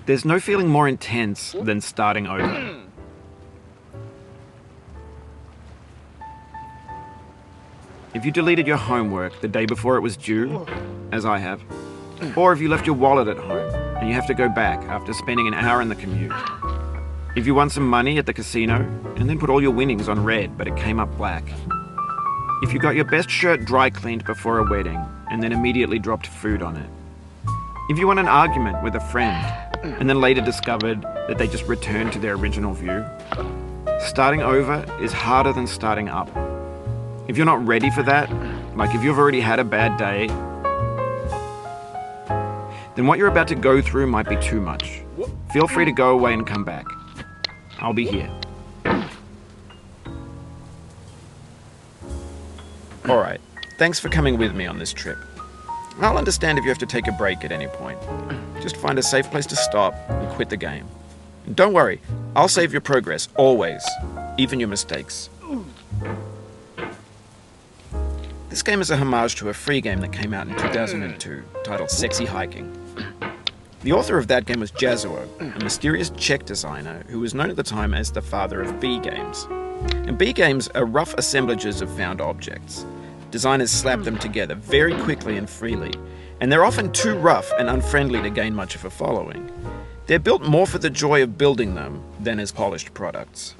There's no feeling more intense than starting over. If you deleted your homework the day before it was due, as I have, or if you left your wallet at home and you have to go back after spending an hour in the commute. If you won some money at the casino and then put all your winnings on red but it came up black. If you got your best shirt dry cleaned before a wedding and then immediately dropped food on it. If you won an argument with a friend and then later discovered that they just returned to their original view. Starting over is harder than starting up. If you're not ready for that, like if you've already had a bad day, then what you're about to go through might be too much. Feel free to go away and come back. I'll be here. Alright, thanks for coming with me on this trip. I'll understand if you have to take a break at any point. Just find a safe place to stop and quit the game. And don't worry, I'll save your progress, always, even your mistakes. This game is a homage to a free game that came out in 2002, titled Sexy Hiking. The author of that game was Jazuo, a mysterious Czech designer who was known at the time as the father of B games. And B games are rough assemblages of found objects. Designers slap them together very quickly and freely, and they're often too rough and unfriendly to gain much of a following. They're built more for the joy of building them than as polished products.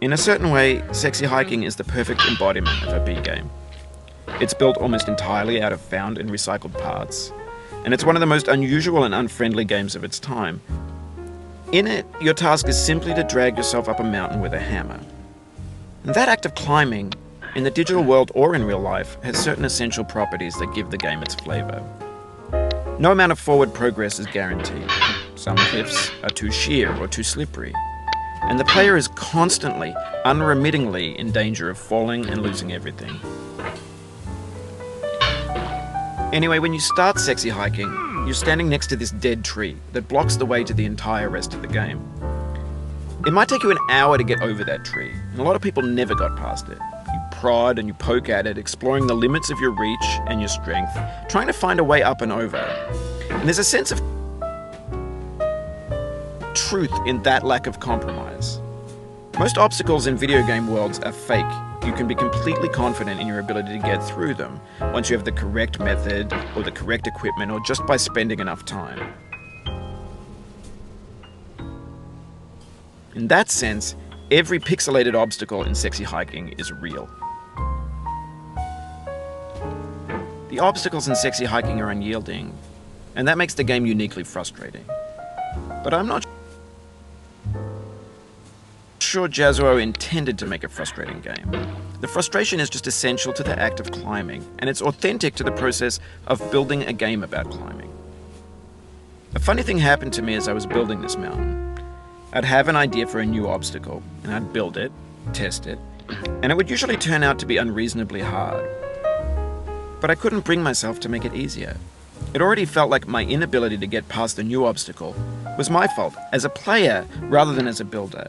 In a certain way, Sexy Hiking is the perfect embodiment of a B game. It's built almost entirely out of found and recycled parts, and it's one of the most unusual and unfriendly games of its time. In it, your task is simply to drag yourself up a mountain with a hammer. And that act of climbing, in the digital world or in real life, has certain essential properties that give the game its flavor. No amount of forward progress is guaranteed. Some cliffs are too sheer or too slippery, and the player is constantly, unremittingly in danger of falling and losing everything. Anyway, when you start Sexy Hiking, you're standing next to this dead tree that blocks the way to the entire rest of the game. It might take you an hour to get over that tree, and a lot of people never got past it. You prod and you poke at it, exploring the limits of your reach and your strength, trying to find a way up and over. And there's a sense of truth in that lack of compromise. Most obstacles in video game worlds are fake. You can be completely confident in your ability to get through them once you have the correct method or the correct equipment or just by spending enough time. In that sense, every pixelated obstacle in Sexy Hiking is real. The obstacles in Sexy Hiking are unyielding, and that makes the game uniquely frustrating. But I'm not sure Jazuo intended to make a frustrating game. The frustration is just essential to the act of climbing, and it's authentic to the process of building a game about climbing. A funny thing happened to me as I was building this mountain. I'd have an idea for a new obstacle, and I'd build it, test it, and it would usually turn out to be unreasonably hard. But I couldn't bring myself to make it easier. It already felt like my inability to get past the new obstacle was my fault as a player rather than as a builder.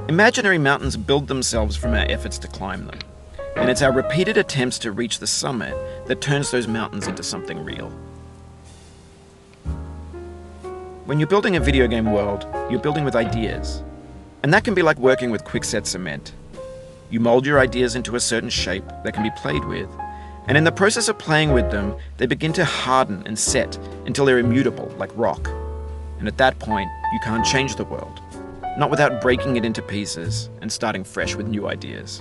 Imaginary mountains build themselves from our efforts to climb them, and it's our repeated attempts to reach the summit that turns those mountains into something real. When you're building a video game world, you're building with ideas, and that can be like working with quickset cement. You mold your ideas into a certain shape that can be played with, and in the process of playing with them, they begin to harden and set until they're immutable, like rock. And at that point, you can't change the world, not without breaking it into pieces and starting fresh with new ideas.